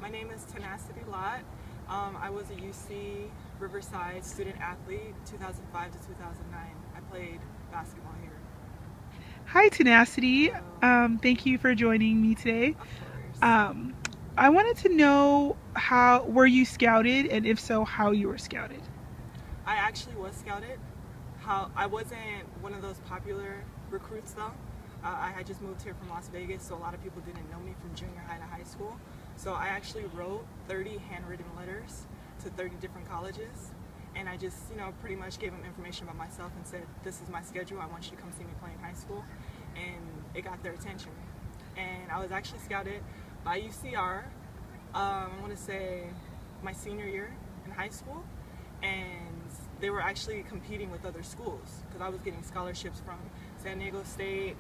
My name is Tenacity Lott. I was a UC Riverside student athlete 2005 to 2009. I played basketball here. Hi, Tenacity. So, Thank you for joining me today. of course. Um, I wanted to know how were you scouted, and if so, how you were scouted. I actually was scouted. I wasn't one of those popular recruits though. I had just moved here from Las Vegas, so a lot of people didn't know me from junior high to high school. So I actually wrote 30 handwritten letters to 30 different colleges, and I just, pretty much gave them information about myself and said, "This is my schedule. I want you to come see me play in high school," and it got their attention. And I was actually scouted by UCR. I want to say my senior year in high school, and they were actually competing with other schools because I was getting scholarships from San Diego State.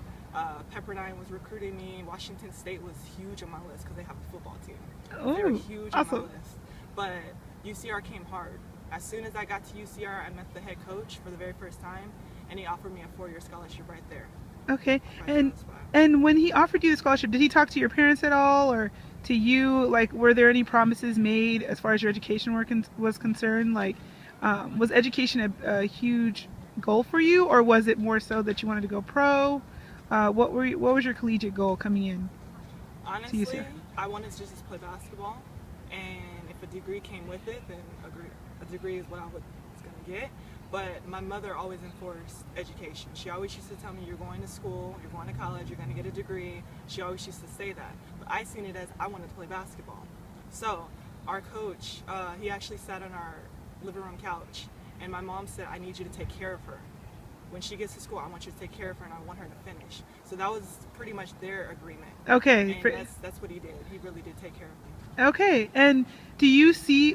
Pepperdine was recruiting me. Washington State was huge on my list because they have a football team. They were Oh, huge on my awesome. list. But UCR came hard. As soon as I got to UCR, I met the head coach for the very first time, and he offered me a 4-year scholarship right there, Okay. right there on And the spot. and when he offered you the scholarship, did he talk to your parents at all, or to you? Like, were there any promises made as far as your education was concerned? Like, was education a huge goal for you, or was it more so that you wanted to go pro? What was your collegiate goal coming in to Honestly, UCR? I wanted to just play basketball, and if a degree came with it, then a degree is what I was going to get. But my mother always enforced education. She always used to tell me, "You're going to school, you're going to college, you're going to get a degree." She always used to say that. But I seen it as I wanted to play basketball. So our coach, he actually sat on our living room couch, and my mom said, "I need you to take care of her. When she gets to school, I want you to take care of her, and I want her to finish." So that was pretty much their agreement, Okay. and that's what he did. He really did take care of me. Okay. And did you see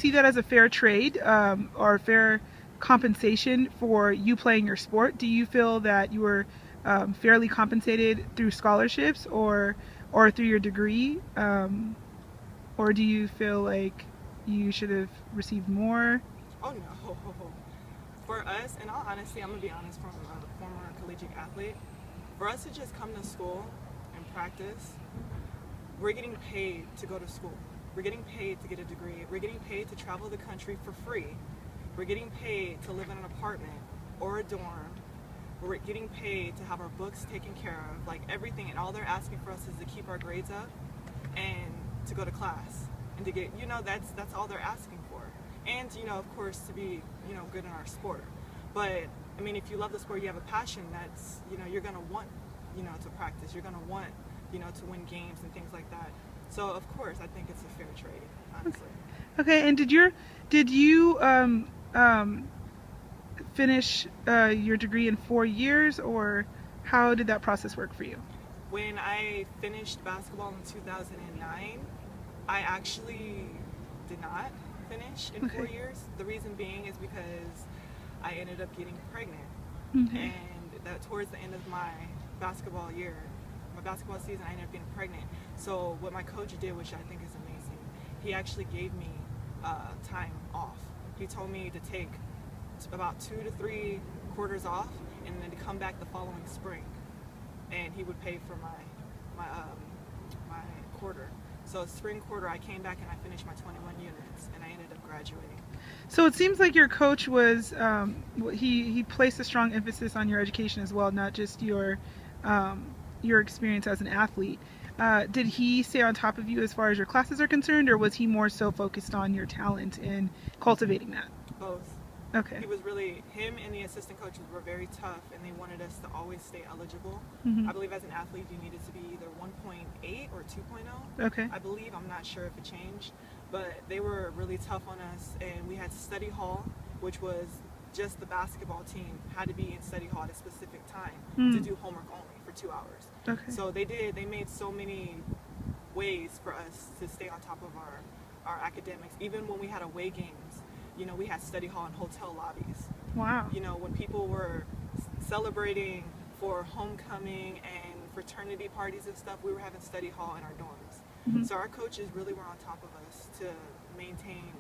that as a fair trade, or fair compensation for you playing your sport? Do you feel that you were fairly compensated through scholarships, or through your degree, or do you feel like you should have received more? Oh no, for us, in all honesty, I'm gonna be honest, from a former collegiate athlete, for us to just come to school and practice, we're getting paid to go to school. We're getting paid to get a degree. We're getting paid to travel the country for free. We're getting paid to live in an apartment or a dorm. We're getting paid to have our books taken care of, like everything, and all they're asking for us is to keep our grades up and to go to class and to get, that's all they're asking for. And, of course, to be, good in our sport. But, I mean, if you love the sport, you have a passion, that's, you're going to want, to practice. You're going to want, to win games and things like that. So, of course, I think it's a fair trade, honestly. Okay. And did you finish your degree in 4 years, or how did that process work for you? When I finished basketball in 2009, I actually did not finish in 4 Okay. years. The reason being is because I ended up getting pregnant. Okay. And that towards the end of my basketball year, my basketball season, I ended up getting pregnant. So what my coach did, which I think is amazing, he actually gave me time off. He told me to take about 2 to 3 quarters off, and then to come back the following spring, and he would pay for my quarter. So spring quarter, I came back and I finished my 21 units, and I ended up graduating. So it seems like your coach was he placed a strong emphasis on your education as well, not just your experience as an athlete. Did he stay on top of you as far as your classes are concerned, or was he more so focused on your talent and cultivating that? Both. Okay. Him and the assistant coaches were very tough, and they wanted us to always stay eligible. Hmm. I believe as an athlete, you needed to be either 1.8 or 2.0. Okay. I believe, I'm not sure if it changed, but they were really tough on us, and we had study hall, which was just the basketball team had to be in study hall at a specific time to do homework only for 2 hours. Okay. So they made so many ways for us to stay on top of our academics. Even when we had away games, we had study hall and hotel lobbies. Wow. When people were celebrating for homecoming and fraternity parties and stuff, we were having study hall in our dorms. So our coaches really were on top of us to maintain,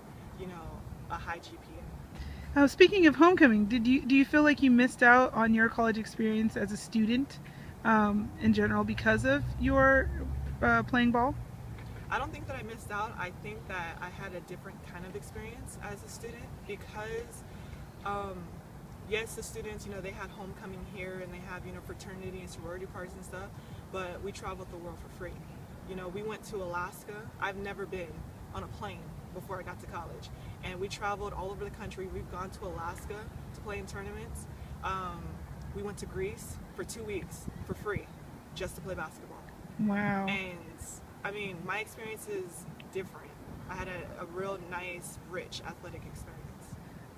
a high GPA. Speaking of homecoming, do you feel like you missed out on your college experience as a student, in general, because of your playing ball? I don't think that I missed out. I think that I had a different kind of experience as a student because, um, yes, the students, they had homecoming here and they have, fraternity and sorority parties and stuff, but we traveled the world for free. We went to Alaska. I've never been on a plane before I got to college, and we traveled all over the country. We've gone to Alaska to play in tournaments. We went to Greece for 2 weeks for free just to play basketball. Wow. And I mean, my experience is different. I had a real nice, rich athletic experience.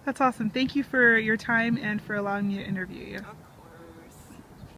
That's awesome. Thank you for your time and for allowing me to interview you. Of